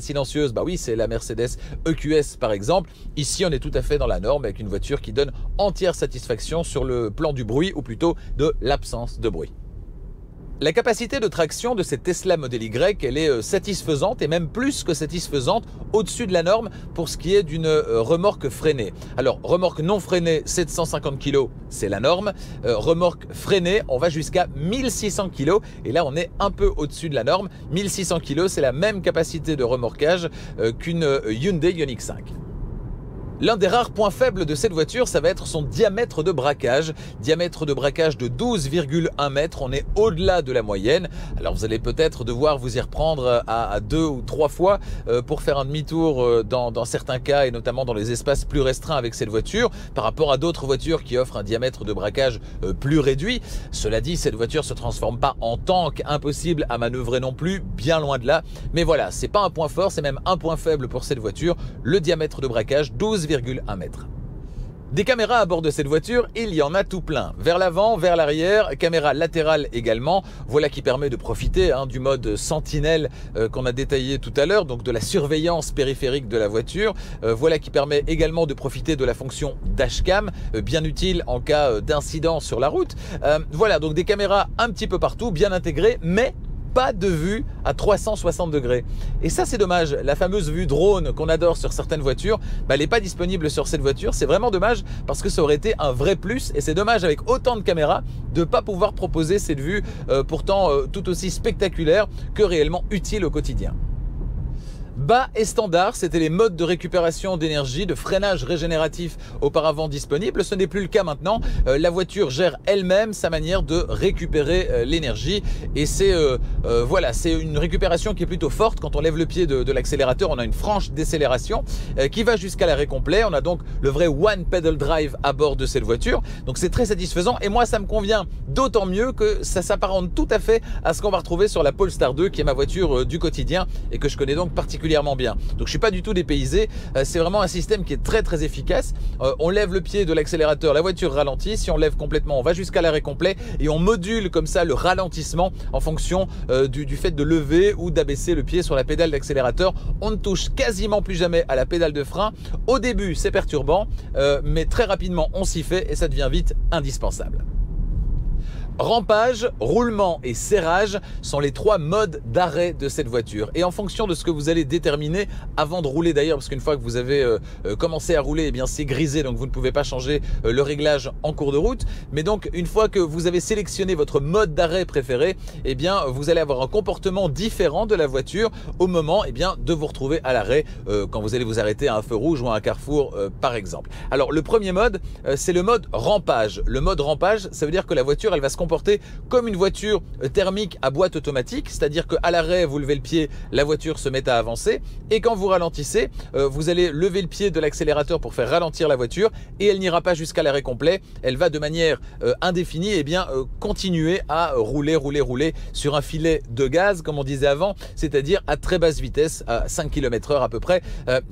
A: silencieuses, bah oui, c'est la Mercedes EQS par exemple. Ici on est tout à fait dans la norme avec une voiture qui donne entière satisfaction sur le plan du bruit, ou plutôt de l'absence de bruit. La capacité de traction de cette Tesla Model Y, elle est satisfaisante et même plus que satisfaisante, au-dessus de la norme pour ce qui est d'une remorque freinée. Alors, remorque non freinée, 750 kg, c'est la norme. Remorque freinée, on va jusqu'à 1600 kg et là, on est un peu au-dessus de la norme. 1600 kg, c'est la même capacité de remorquage qu'une Hyundai Ioniq 5. L'un des rares points faibles de cette voiture, ça va être son diamètre de braquage. Diamètre de braquage de 12,1 mètres, on est au-delà de la moyenne. Alors vous allez peut-être devoir vous y reprendre à 2 ou 3 fois pour faire un demi-tour dans certains cas et notamment dans les espaces plus restreints avec cette voiture par rapport à d'autres voitures qui offrent un diamètre de braquage plus réduit. Cela dit, cette voiture ne se transforme pas en tank, impossible à manœuvrer non plus, bien loin de là. Mais voilà, c'est pas un point fort, c'est même un point faible pour cette voiture, le diamètre de braquage 12,1 mètres. Des caméras à bord de cette voiture, il y en a tout plein. Vers l'avant, vers l'arrière, caméra latérale également. Voilà qui permet de profiter du mode sentinelle qu'on a détaillé tout à l'heure, donc de la surveillance périphérique de la voiture. Voilà qui permet également de profiter de la fonction dashcam, bien utile en cas d'incident sur la route. Voilà, donc des caméras un petit peu partout, bien intégrées, mais pas de vue à 360 degrés. Et ça, c'est dommage. La fameuse vue drone qu'on adore sur certaines voitures, elle n'est pas disponible sur cette voiture. C'est vraiment dommage parce que ça aurait été un vrai plus. Et c'est dommage avec autant de caméras de ne pas pouvoir proposer cette vue pourtant tout aussi spectaculaire que réellement utile au quotidien. Bas et standard, c'était les modes de récupération d'énergie, de freinage régénératif auparavant disponibles. Ce n'est plus le cas maintenant. La voiture gère elle-même sa manière de récupérer l'énergie. Et c'est voilà, c'est une récupération qui est plutôt forte. Quand on lève le pied de l'accélérateur, on a une franche décélération qui va jusqu'à l'arrêt complet. On a donc le vrai one pedal drive à bord de cette voiture. Donc c'est très satisfaisant. Et moi, ça me convient d'autant mieux que ça s'apparente tout à fait à ce qu'on va retrouver sur la Polestar 2, qui est ma voiture du quotidien et que je connais donc particulièrement bien. Donc je suis pas du tout dépaysé, c'est vraiment un système qui est très efficace. On lève le pied de l'accélérateur, la voiture ralentit. Si on lève complètement, on va jusqu'à l'arrêt complet et on module comme ça le ralentissement en fonction du fait de lever ou d'abaisser le pied sur la pédale d'accélérateur. On ne touche quasiment plus jamais à la pédale de frein. Au début, c'est perturbant, mais très rapidement, on s'y fait et ça devient vite indispensable. Rampage, roulement et serrage sont les 3 modes d'arrêt de cette voiture. Et en fonction de ce que vous allez déterminer avant de rouler d'ailleurs, parce qu'une fois que vous avez commencé à rouler, eh bien c'est grisé, donc vous ne pouvez pas changer le réglage en cours de route. Mais donc une fois que vous avez sélectionné votre mode d'arrêt préféré, eh bien vous allez avoir un comportement différent de la voiture au moment de vous retrouver à l'arrêt quand vous allez vous arrêter à un feu rouge ou à un carrefour par exemple. Alors le premier mode, c'est le mode rampage. Le mode rampage, ça veut dire que la voiture, elle va se comporter comme une voiture thermique à boîte automatique, c'est-à-dire qu'à l'arrêt, vous levez le pied, la voiture se met à avancer et quand vous ralentissez, vous allez lever le pied de l'accélérateur pour faire ralentir la voiture et elle n'ira pas jusqu'à l'arrêt complet, elle va de manière indéfinie continuer à rouler sur un filet de gaz comme on disait avant, c'est-à-dire à très basse vitesse, à 5 km/h à peu près,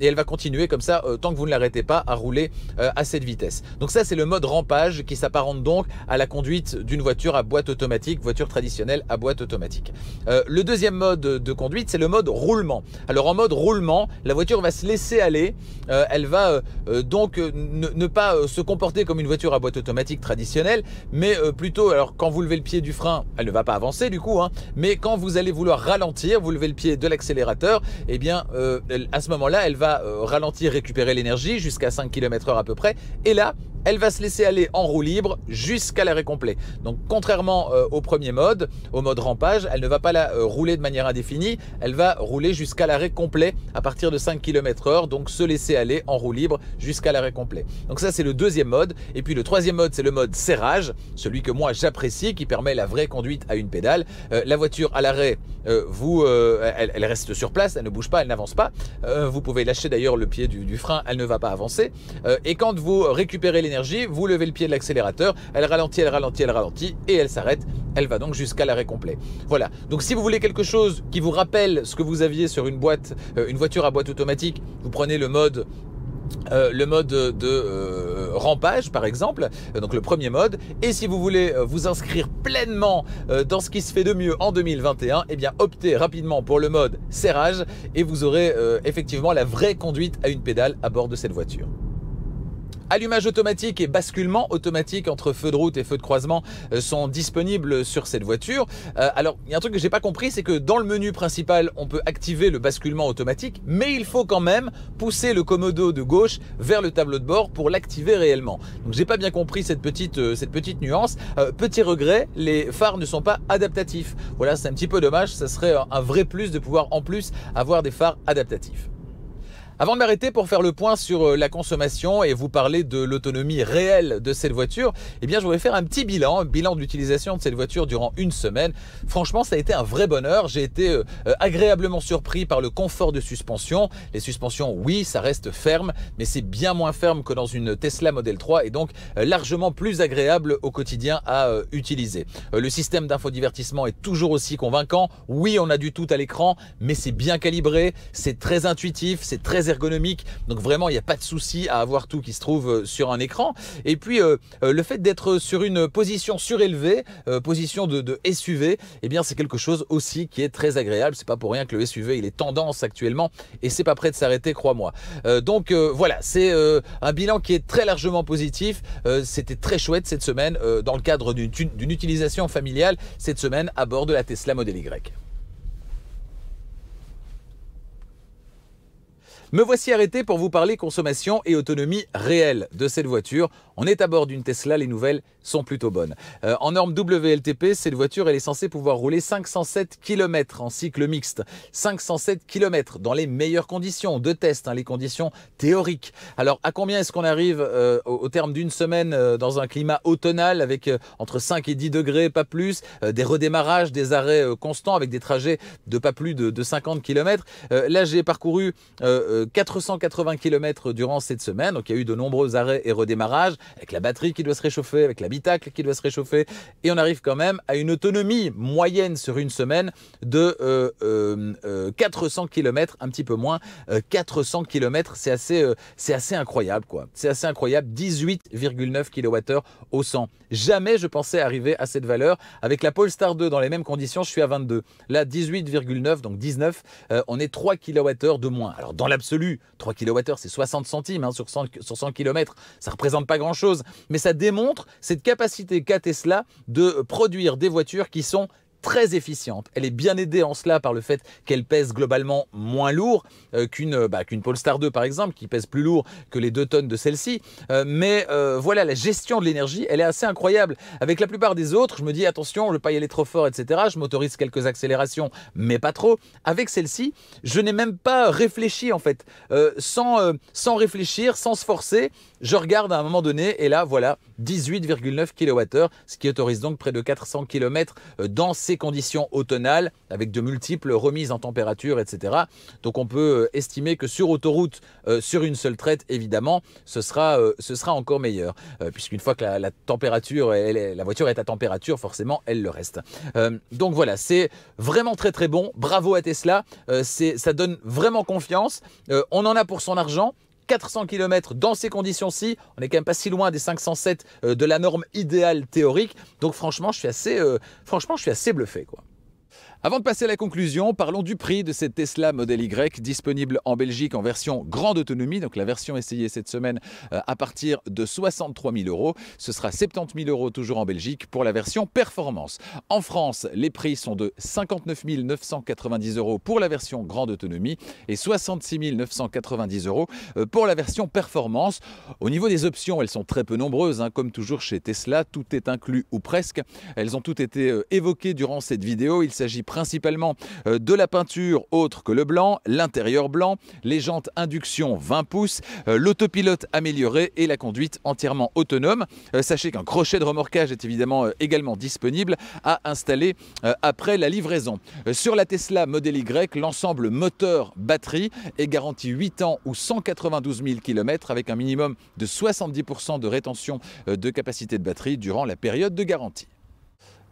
A: et elle va continuer comme ça tant que vous ne l'arrêtez pas à rouler à cette vitesse. Donc ça, c'est le mode rampage qui s'apparente donc à la conduite d'une voiture à boîte automatique, voiture traditionnelle à boîte automatique. Le deuxième mode de conduite, c'est le mode roulement. Alors en mode roulement, la voiture va se laisser aller, elle va donc ne pas se comporter comme une voiture à boîte automatique traditionnelle, mais plutôt, alors quand vous levez le pied du frein, elle ne va pas avancer du coup, mais quand vous allez vouloir ralentir, vous levez le pied de l'accélérateur, eh bien à ce moment-là, elle va ralentir, récupérer l'énergie jusqu'à 5 km/h à peu près, et là, elle va se laisser aller en roue libre jusqu'à l'arrêt complet. Donc contrairement au premier mode, au mode rampage, elle ne va pas rouler de manière indéfinie, elle va rouler jusqu'à l'arrêt complet à partir de 5 km/h, donc se laisser aller en roue libre jusqu'à l'arrêt complet. Donc ça, c'est le deuxième mode. Et puis le troisième mode, c'est le mode serrage, celui que moi j'apprécie, qui permet la vraie conduite à une pédale. La voiture à l'arrêt, elle reste sur place, elle ne bouge pas, elle n'avance pas. Vous pouvez lâcher d'ailleurs le pied du frein, elle ne va pas avancer. Et quand vous récupérez l'énergie, vous levez le pied de l'accélérateur, elle ralentit et elle s'arrête. Elle va donc jusqu'à l'arrêt complet. Voilà. Donc si vous voulez quelque chose qui vous rappelle ce que vous aviez sur une voiture à boîte automatique, vous prenez le mode de rampage par exemple, donc le premier mode. Et si vous voulez vous inscrire pleinement dans ce qui se fait de mieux en 2021, eh bien optez rapidement pour le mode serrage et vous aurez effectivement la vraie conduite à une pédale à bord de cette voiture. Allumage automatique et basculement automatique entre feu de route et feu de croisement sont disponibles sur cette voiture. Alors, il y a un truc que j'ai pas compris, c'est que dans le menu principal, on peut activer le basculement automatique, mais il faut quand même pousser le commodo de gauche vers le tableau de bord pour l'activer réellement. Donc, j'ai pas bien compris cette petite nuance. Petit regret, les phares ne sont pas adaptatifs. Voilà, c'est un petit peu dommage. Ça serait un vrai plus de pouvoir en plus avoir des phares adaptatifs. Avant de m'arrêter pour faire le point sur la consommation et vous parler de l'autonomie réelle de cette voiture, eh bien je voudrais faire un petit bilan de l'utilisation de cette voiture durant une semaine. Franchement, ça a été un vrai bonheur. J'ai été agréablement surpris par le confort de suspension. Les suspensions, oui, ça reste ferme, mais c'est bien moins ferme que dans une Tesla Model 3 et donc largement plus agréable au quotidien à utiliser. Le système d'infodivertissement est toujours aussi convaincant. Oui, on a du tout à l'écran, mais c'est bien calibré, c'est très intuitif, c'est très ergonomique, donc vraiment il n'y a pas de souci à avoir tout qui se trouve sur un écran. Et puis le fait d'être sur une position surélevée, position de SUV, eh bien c'est quelque chose aussi qui est très agréable. C'est pas pour rien que le SUV il est tendance actuellement et c'est pas prêt de s'arrêter, crois-moi. Donc voilà, c'est un bilan qui est très largement positif. C'était très chouette cette semaine dans le cadre d'une utilisation familiale cette semaine à bord de la Tesla Model Y. Me voici arrêté pour vous parler consommation et autonomie réelle de cette voiture. On est à bord d'une Tesla, les nouvelles sont plutôt bonnes. En norme WLTP, cette voiture elle est censée pouvoir rouler 507 km en cycle mixte. 507 km dans les meilleures conditions de test, les conditions théoriques. Alors à combien est-ce qu'on arrive au terme d'une semaine dans un climat automnal avec entre 5 et 10 degrés, pas plus, des redémarrages, des arrêts constants avec des trajets de pas plus de 50 km. Là j'ai parcouru 480 km durant cette semaine, donc il y a eu de nombreux arrêts et redémarrages, avec la batterie qui doit se réchauffer, avec l'habitacle qui doit se réchauffer, et on arrive quand même à une autonomie moyenne sur une semaine de 400 km, un petit peu moins, 400 km, c'est assez incroyable quoi. C'est assez incroyable, 18,9 kWh au 100. Jamais je pensais arriver à cette valeur. Avec la Polestar 2 dans les mêmes conditions, je suis à 22. Là, 18,9, donc 19, on est 3 kWh de moins. Alors dans l'absolu, 3 kWh c'est 60 centimes sur 100 km, ça représente pas grand chose, mais ça démontre cette capacité qu'a Tesla de produire des voitures qui sont très efficiente. Elle est bien aidée en cela par le fait qu'elle pèse globalement moins lourd qu'une Polestar 2 par exemple, qui pèse plus lourd que les 2 tonnes de celle-ci. Mais voilà, la gestion de l'énergie, elle est assez incroyable. Avec la plupart des autres, je me dis attention, je ne veux pas y aller trop fort, etc. Je m'autorise quelques accélérations, mais pas trop. Avec celle-ci, je n'ai même pas réfléchi en fait. Sans réfléchir, sans se forcer, je regarde à un moment donné et là, voilà, 18,9 kWh, ce qui autorise donc près de 400 km dans ces conditions automnales avec de multiples remises en température, etc. Donc on peut estimer que sur autoroute, sur une seule traite, évidemment, ce sera encore meilleur. Puisqu'une fois que la température, la voiture est à température, forcément, elle le reste. Donc voilà, c'est vraiment très très bon. Bravo à Tesla, ça donne vraiment confiance. On en a pour son argent. 400 km dans ces conditions-ci, on n'est quand même pas si loin des 507 de la norme idéale théorique. Donc franchement, je suis assez bluffé quoi. Avant de passer à la conclusion, parlons du prix de cette Tesla Model Y disponible en Belgique en version grande autonomie, donc la version essayée cette semaine à partir de 63 000 €. Ce sera 70 000 € toujours en Belgique pour la version performance. En France, les prix sont de 59 990 € pour la version grande autonomie et 66 990 € pour la version performance. Au niveau des options, elles sont très peu nombreuses, comme toujours chez Tesla, tout est inclus ou presque. Elles ont toutes été évoquées durant cette vidéo. Il s'agit principalement de la peinture autre que le blanc, l'intérieur blanc, les jantes induction 20 pouces, l'autopilote amélioré et la conduite entièrement autonome. Sachez qu'un crochet de remorquage est évidemment également disponible à installer après la livraison. Sur la Tesla Model Y, l'ensemble moteur-batterie est garanti 8 ans ou 192 000 km avec un minimum de 70 % de rétention de capacité de batterie durant la période de garantie.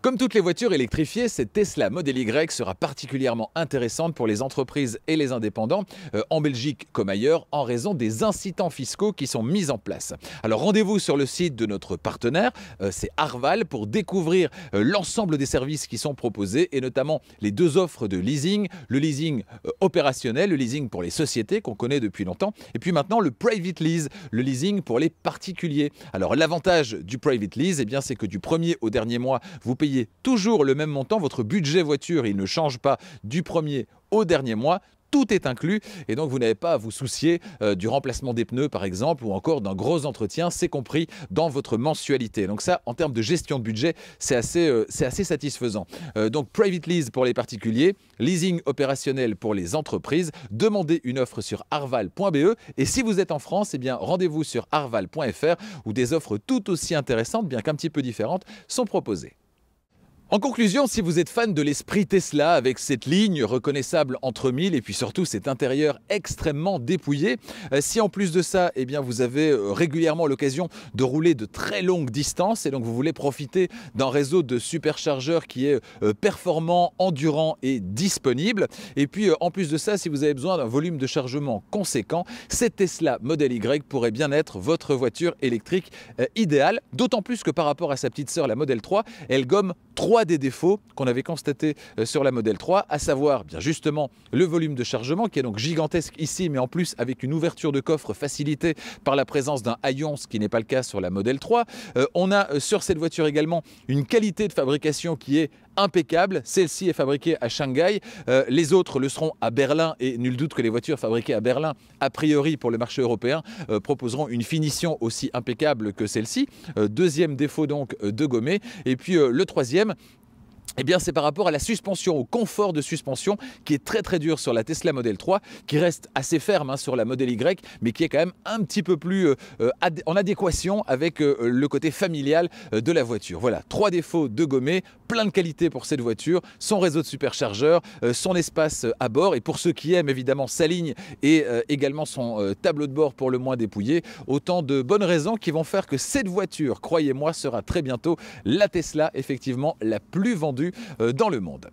A: Comme toutes les voitures électrifiées, cette Tesla Model Y sera particulièrement intéressante pour les entreprises et les indépendants, en Belgique comme ailleurs, en raison des incitants fiscaux qui sont mis en place. Alors rendez-vous sur le site de notre partenaire, c'est Arval, pour découvrir l'ensemble des services qui sont proposés et notamment les 2 offres de leasing, le leasing opérationnel, le leasing pour les sociétés qu'on connaît depuis longtemps, et puis maintenant le private lease, le leasing pour les particuliers. Alors l'avantage du private lease, c'est que du premier au dernier mois, vous payez toujours le même montant, votre budget voiture, il ne change pas du premier au dernier mois. tout est inclus et donc vous n'avez pas à vous soucier du remplacement des pneus par exemple ou encore d'un gros entretien, c'est compris dans votre mensualité. Donc ça, en termes de gestion de budget, c'est assez satisfaisant. Donc Private Lease pour les particuliers, leasing opérationnel pour les entreprises. Demandez une offre sur arval.be et si vous êtes en France, eh bien rendez-vous sur arval.fr où des offres tout aussi intéressantes, bien qu'un petit peu différentes, sont proposées. En conclusion, si vous êtes fan de l'esprit Tesla avec cette ligne reconnaissable entre mille et puis surtout cet intérieur extrêmement dépouillé, si en plus de ça, eh bien vous avez régulièrement l'occasion de rouler de très longues distances et donc vous voulez profiter d'un réseau de superchargeurs qui est performant, endurant et disponible, et puis en plus de ça, si vous avez besoin d'un volume de chargement conséquent, cette Tesla Model Y pourrait bien être votre voiture électrique idéale, d'autant plus que par rapport à sa petite sœur la Model 3, elle gomme 3 des défauts qu'on avait constatés sur la Model 3, à savoir bien justement le volume de chargement qui est donc gigantesque ici, mais en plus avec une ouverture de coffre facilitée par la présence d'un haillon, ce qui n'est pas le cas sur la Model 3. On a sur cette voiture également une qualité de fabrication qui est impeccable. Celle-ci est fabriquée à Shanghai, les autres le seront à Berlin et nul doute que les voitures fabriquées à Berlin, a priori pour le marché européen, proposeront une finition aussi impeccable que celle-ci. Deuxième défaut donc de gommer. Et puis le troisième, eh bien, c'est par rapport à la suspension, au confort de suspension qui est très très dur sur la Tesla Model 3, qui reste assez ferme sur la Model Y, mais qui est quand même un petit peu plus en adéquation avec le côté familial de la voiture. Voilà, 3 défauts de gommer, plein de qualités pour cette voiture, son réseau de superchargeurs, son espace à bord, et pour ceux qui aiment évidemment sa ligne et également son tableau de bord pour le moins dépouillé, autant de bonnes raisons qui vont faire que cette voiture, croyez-moi, sera très bientôt la Tesla effectivement la plus vendue dans le monde.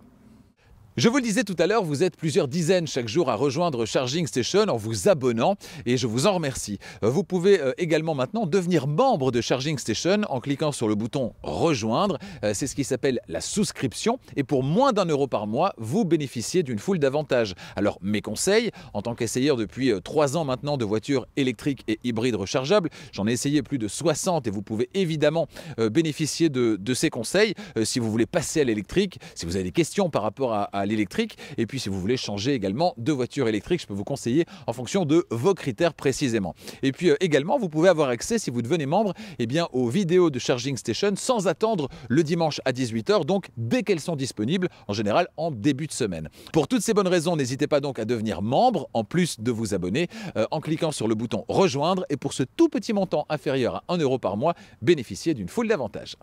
A: Je vous le disais tout à l'heure, vous êtes plusieurs dizaines chaque jour à rejoindre Charging Station en vous abonnant et je vous en remercie. Vous pouvez également maintenant devenir membre de Charging Station en cliquant sur le bouton rejoindre. C'est ce qui s'appelle la souscription et pour moins d'€1 par mois, vous bénéficiez d'une foule d'avantages. Alors mes conseils, en tant qu'essayeur depuis 3 ans maintenant de voitures électriques et hybrides rechargeables, j'en ai essayé plus de 60 et vous pouvez évidemment bénéficier de ces conseils si vous voulez passer à l'électrique, si vous avez des questions par rapport à l'électrique et puis si vous voulez changer également de voiture électrique, je peux vous conseiller en fonction de vos critères précisément. Et puis également, vous pouvez avoir accès, si vous devenez membre, eh bien, aux vidéos de Charging Station sans attendre le dimanche à 18 h, donc dès qu'elles sont disponibles, en général en début de semaine. Pour toutes ces bonnes raisons, n'hésitez pas donc à devenir membre, en plus de vous abonner, en cliquant sur le bouton rejoindre et pour ce tout petit montant inférieur à €1 par mois, bénéficier d'une foule d'avantages.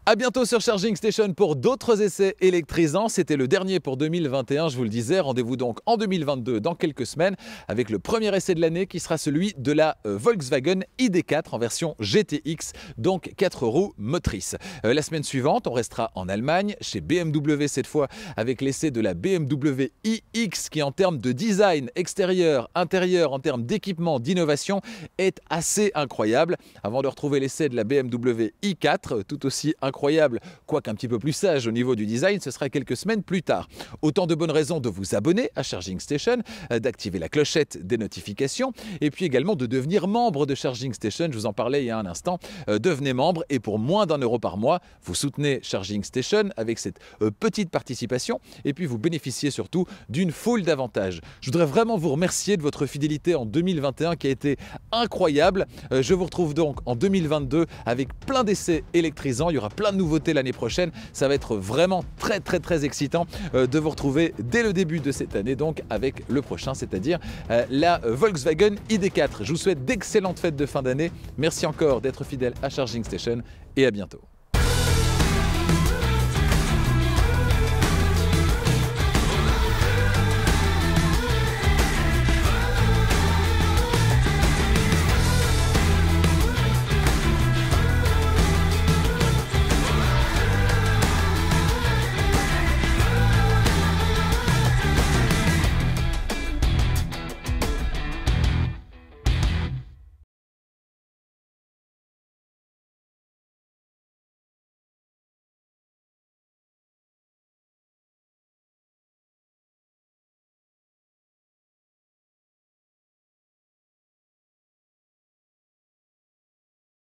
A: A bientôt sur Charging Station pour d'autres essais électrisants. C'était le dernier pour 2021, je vous le disais. Rendez-vous donc en 2022 dans quelques semaines avec le premier essai de l'année qui sera celui de la Volkswagen ID4 en version GTX, donc 4 roues motrices. La semaine suivante, on restera en Allemagne, chez BMW cette fois, avec l'essai de la BMW iX qui en termes de design extérieur, intérieur, en termes d'équipement, d'innovation, est assez incroyable. Avant de retrouver l'essai de la BMW i4, tout aussi incroyable, quoique un petit peu plus sage au niveau du design, ce sera quelques semaines plus tard. Autant de bonnes raisons de vous abonner à Charging Station, d'activer la clochette des notifications et puis également de devenir membre de Charging Station. Je vous en parlais il y a un instant. Devenez membre et pour moins d'€1 par mois, vous soutenez Charging Station avec cette petite participation et puis vous bénéficiez surtout d'une foule d'avantages. Je voudrais vraiment vous remercier de votre fidélité en 2021 qui a été incroyable. Je vous retrouve donc en 2022 avec plein d'essais électrisants. Il y aura plein de nouveautés l'année prochaine. Ça va être vraiment très excitant de vous retrouver dès le début de cette année, donc avec le prochain, c'est-à-dire la Volkswagen ID4. Je vous souhaite d'excellentes fêtes de fin d'année. Merci encore d'être fidèle à Charging Station et à bientôt.